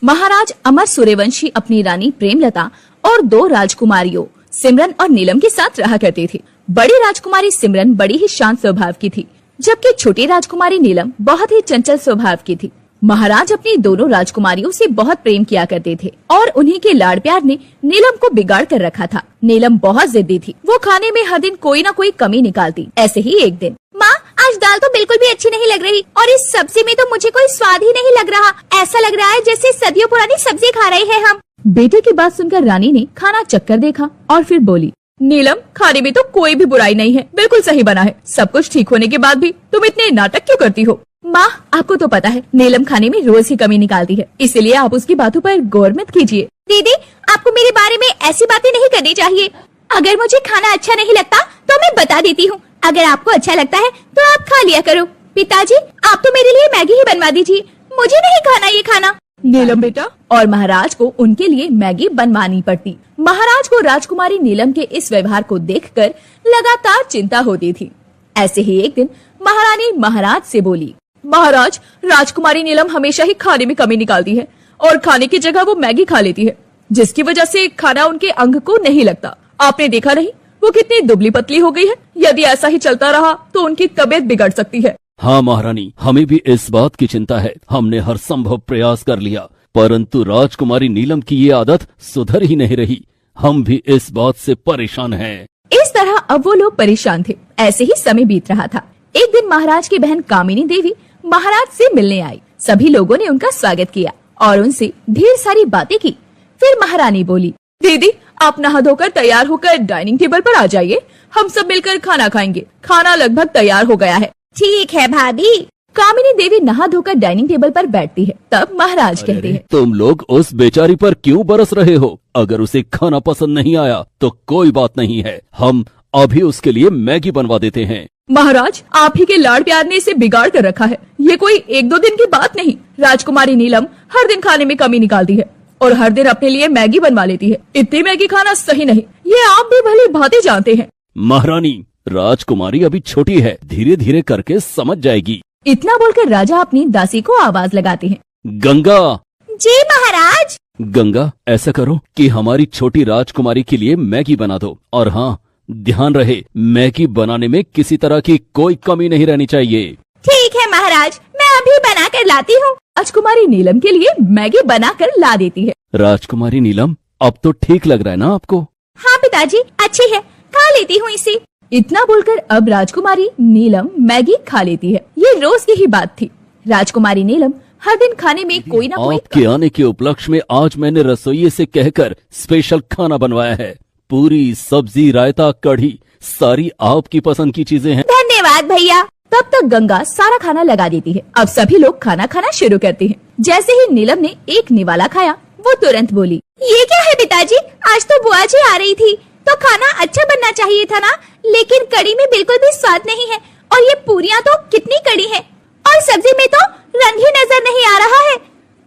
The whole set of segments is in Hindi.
महाराज अमर सूर्यवंशी अपनी रानी प्रेमलता और 2 राजकुमारियों सिमरन और नीलम के साथ रहा करते थे। बड़ी राजकुमारी सिमरन बड़ी ही शांत स्वभाव की थी, जबकि छोटी राजकुमारी नीलम बहुत ही चंचल स्वभाव की थी। महाराज अपनी दोनों राजकुमारियों से बहुत प्रेम किया करते थे और उन्हीं के लाड़ प्यार ने नीलम को बिगाड़ कर रखा था। नीलम बहुत जिद्दी थी, वो खाने में हर दिन कोई न कोई कमी निकालती। ऐसे ही एक दिन, माँ आज दाल तो बिल्कुल भी अच्छी नहीं लग रही और इस सब्जी में तो मुझे कोई स्वाद ही नहीं लग रहा। ऐसा लग रहा है जैसे सदियों पुरानी सब्जी खा रहे हैं हम। बेटे की बात सुनकर रानी ने खाना चक्कर देखा और फिर बोली, नीलम खाने में तो कोई भी बुराई नहीं है, बिल्कुल सही बना है। सब कुछ ठीक होने के बाद भी तुम इतने नाटक क्यों करती हो? माँ आपको तो पता है नीलम खाने में रोज ही कमी निकालती है, इसलिए आप उसकी बातों पर गौर मत कीजिए। दीदी आपको मेरे बारे में ऐसी बातें नहीं करनी चाहिए। अगर मुझे खाना अच्छा नहीं लगता तो मैं बता देती हूँ, अगर आपको अच्छा लगता है तो आप खा लिया करो। पिताजी आप तो मेरे लिए मैगी ही बनवा दीजिए, मुझे नहीं खाना ये खाना। नीलम बेटा, और महाराज को उनके लिए मैगी बनवानी पड़ती। महाराज को राजकुमारी नीलम के इस व्यवहार को देखकर लगातार चिंता होती थी। ऐसे ही एक दिन महारानी महाराज से बोली, महाराज राजकुमारी नीलम हमेशा ही खाने में कमी निकालती है और खाने की जगह वो मैगी खा लेती है, जिसकी वजह से खाना उनके अंग को नहीं लगता। आपने देखा नहीं वो कितनी दुबली पतली हो गई है? यदि ऐसा ही चलता रहा तो उनकी तबीयत बिगड़ सकती है। हाँ महारानी, हमें भी इस बात की चिंता है। हमने हर संभव प्रयास कर लिया, परंतु राजकुमारी नीलम की ये आदत सुधर ही नहीं रही। हम भी इस बात से परेशान हैं। इस तरह अब वो लोग परेशान थे। ऐसे ही समय बीत रहा था। एक दिन महाराज की बहन कामिनी देवी महाराज से मिलने आई। सभी लोगों ने उनका स्वागत किया और उनसे ढेर सारी बातें की। फिर महारानी बोली, दीदी आप नहा धोकर तैयार होकर डाइनिंग टेबल पर आ जाइए, हम सब मिलकर खाना खाएंगे। खाना लगभग तैयार हो गया है। ठीक है भाभी। कामिनी देवी नहा धोकर डाइनिंग टेबल पर बैठती है। तब महाराज कहते हैं, तुम लोग उस बेचारी पर क्यों बरस रहे हो? अगर उसे खाना पसंद नहीं आया तो कोई बात नहीं है, हम अभी उसके लिए मैगी बनवा देते हैं। महाराज आप ही के लाड़ प्यार ने इसे बिगाड़ कर रखा है। ये कोई 1-2 दिन की बात नहीं। राजकुमारी नीलम हर दिन खाने में कमी निकालती है और हर दिन अपने लिए मैगी बनवा लेती है। इतनी मैगी खाना सही नहीं, ये आप भी भली भांति जानते हैं। महारानी राजकुमारी अभी छोटी है, धीरे धीरे करके समझ जाएगी। इतना बोलकर राजा अपनी दासी को आवाज लगाते हैं, गंगा। जी महाराज। गंगा ऐसा करो कि हमारी छोटी राजकुमारी के लिए मैगी बना दो, और हाँ ध्यान रहे मैगी बनाने में किसी तरह की कोई कमी नहीं रहनी चाहिए। ठीक है महाराज, मैं अभी बना कर लाती हूँ। राजकुमारी नीलम के लिए मैगी बनाकर ला देती है। राजकुमारी नीलम अब तो ठीक लग रहा है ना आपको? हाँ पिताजी अच्छी है, खा लेती हूँ इसे। इतना बोलकर अब राजकुमारी नीलम मैगी खा लेती है। ये रोज की ही बात थी। राजकुमारी नीलम हर दिन खाने में कोई ना कोई। आपके आने के उपलक्ष्य में आज मैंने रसोइये से कहकर स्पेशल खाना बनवाया है। पूरी सब्जी, रायता, कढ़ी, सारी आपकी पसंद की चीजें हैं। धन्यवाद भैया। तब तक गंगा सारा खाना लगा देती है। अब सभी लोग खाना खाना शुरू करते हैं। जैसे ही नीलम ने एक निवाला खाया, वो तुरंत बोली, ये क्या है पिताजी? आज तो बुआ जी आ रही थी तो खाना अच्छा बनना चाहिए था ना, लेकिन कढ़ी में बिल्कुल भी स्वाद नहीं है। और ये पूरियाँ तो कितनी कड़ी है, और सब्जी में तो रंग ही नजर नहीं आ रहा है।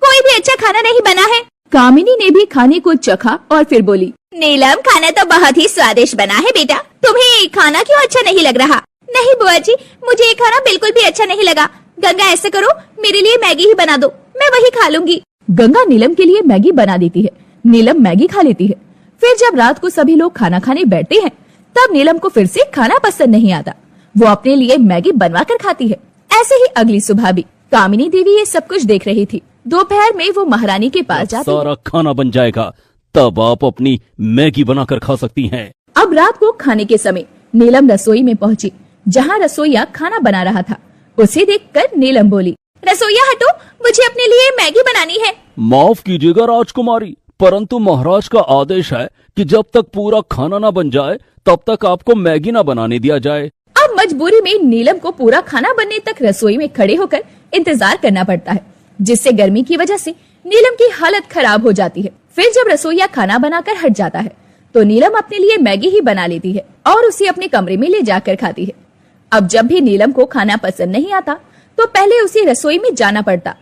कोई भी अच्छा खाना नहीं बना है। कामिनी ने भी खाने को चखा और फिर बोली, नीलम खाना तो बहुत ही स्वादिष्ट बना है बेटा, तुम्हें खाना क्यों अच्छा नहीं लग रहा? नहीं बुआ जी, मुझे ये खाना बिल्कुल भी अच्छा नहीं लगा। गंगा ऐसा करो मेरे लिए मैगी ही बना दो, मैं वही खा लूंगी। गंगा नीलम के लिए मैगी बना देती है। नीलम मैगी खा लेती है। फिर जब रात को सभी लोग खाना खाने बैठते हैं, तब नीलम को फिर से खाना पसंद नहीं आता। वो अपने लिए मैगी बनवा कर खाती है। ऐसे ही अगली सुबह भी कामिनी देवी ये सब कुछ देख रही थी। दोपहर में वो महारानी के पास जाती है। सारा खाना बन जाएगा, तब आप अपनी मैगी बनाकर खा सकती हैं। अब रात को खाने के समय नीलम रसोई में पहुंची, जहां रसोइया खाना बना रहा था। उसे देखकर नीलम बोली, रसोइया हटो, मुझे अपने लिए मैगी बनानी है। माफ कीजिएगा राजकुमारी, परंतु महाराज का आदेश है कि जब तक पूरा खाना न बन जाए तब तक आपको मैगी न बनाने दिया जाए। अब मजबूरी में नीलम को पूरा खाना बनने तक रसोई में खड़े होकर इंतजार करना पड़ता है, जिससे गर्मी की वजह से नीलम की हालत खराब हो जाती है। फिर जब रसोइया खाना बनाकर हट जाता है तो नीलम अपने लिए मैगी ही बना लेती है और उसे अपने कमरे में ले जाकर खाती है। अब जब भी नीलम को खाना पसंद नहीं आता तो पहले उसे रसोई में जाना पड़ता,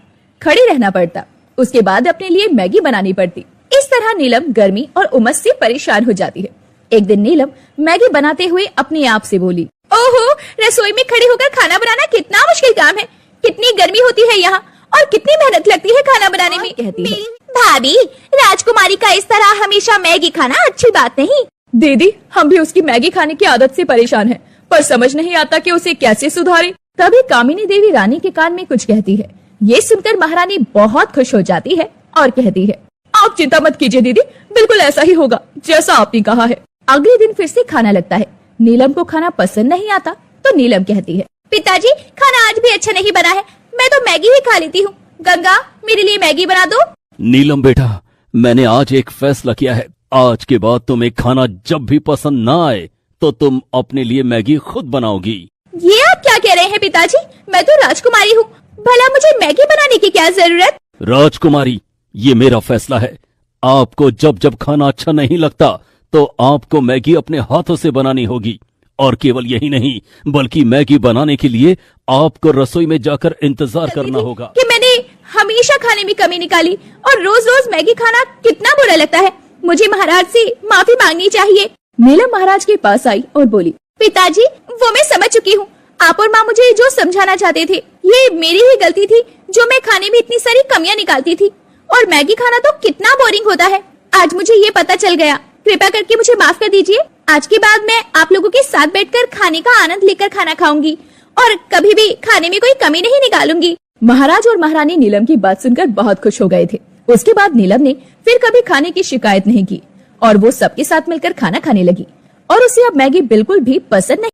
खड़े रहना पड़ता, उसके बाद अपने लिए मैगी बनानी पड़ती। इस तरह नीलम गर्मी और उमस से परेशान हो जाती है। एक दिन नीलम मैगी बनाते हुए अपने आप से बोली, ओहो, रसोई में खड़े होकर खाना बनाना कितना मुश्किल काम है। कितनी गर्मी होती है यहाँ और कितनी मेहनत लगती है खाना खाना बनाने में कहती है। भाभी, राजकुमारी का इस तरह हमेशा मैगी खाना अच्छी बात नहीं। दीदी, हम भी उसकी मैगी खाने की आदत से परेशान हैं, पर समझ नहीं आता कि उसे कैसे सुधारें। तभी कामिनी देवी रानी के कान में कुछ कहती है। ये सुनकर महारानी बहुत खुश हो जाती है और कहती है, आप चिंता मत कीजिए दीदी, बिल्कुल ऐसा ही होगा जैसा आपने कहा है। अगले दिन फिर से खाना लगता है। नीलम को खाना पसंद नहीं आता तो नीलम कहती है, पिताजी, खाना आज भी अच्छा नहीं बना है, मैं तो मैगी ही खा लेती हूँ। गंगा, मेरे लिए मैगी बना दो। नीलम बेटा, मैंने आज एक फैसला किया है। आज के बाद तुम्हें खाना जब भी पसंद ना आए तो तुम अपने लिए मैगी खुद बनाओगी। ये आप क्या कह रहे हैं पिताजी? मैं तो राजकुमारी हूँ, भला मुझे मैगी बनाने की क्या जरूरत? राजकुमारी, ये मेरा फैसला है। आपको जब जब खाना अच्छा नहीं लगता तो आपको मैगी अपने हाथों से बनानी होगी। और केवल यही नहीं, बल्कि मैगी बनाने के लिए आपको रसोई में जाकर इंतजार करना होगा। कि मैंने हमेशा खाने में कमी निकाली और रोज रोज मैगी खाना कितना बुरा लगता है। मुझे महाराज से माफी मांगनी चाहिए। नीलम महाराज के पास आई और बोली, पिताजी, वो मैं समझ चुकी हूँ। आप और माँ मुझे जो समझाना चाहते थे, ये मेरी ही गलती थी जो मैं खाने में इतनी सारी कमियां निकालती थी। और मैगी खाना तो कितना बोरिंग होता है, आज मुझे ये पता चल गया। कृपया करके मुझे माफ कर दीजिए। आज के बाद मैं आप लोगों के साथ बैठकर खाने का आनंद लेकर खाना खाऊंगी और कभी भी खाने में कोई कमी नहीं निकालूंगी। महाराज और महारानी नीलम की बात सुनकर बहुत खुश हो गए थे। उसके बाद नीलम ने फिर कभी खाने की शिकायत नहीं की और वो सबके साथ मिलकर खाना खाने लगी और उसे अब मैगी बिल्कुल भी पसंद नहीं